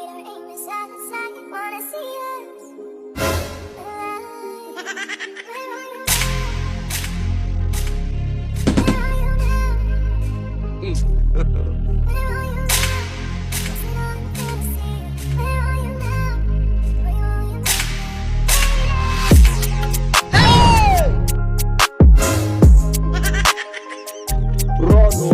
our aim is at the side. You wanna see us alive. Where are you now? Where are you now? Where are you now? Is it all in fantasy? Where are you now? Where are you now? Rano.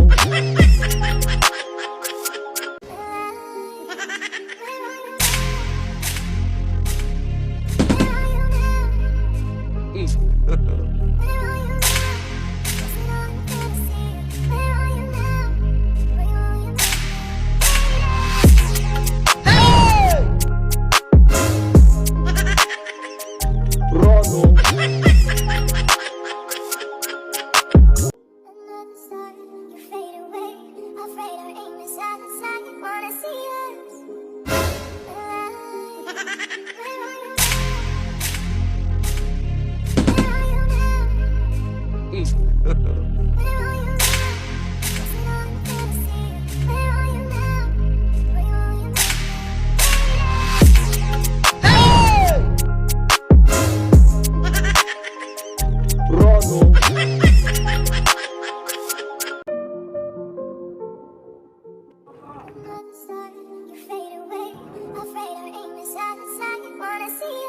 You fade away, afraid our aim is at the side. You wanna see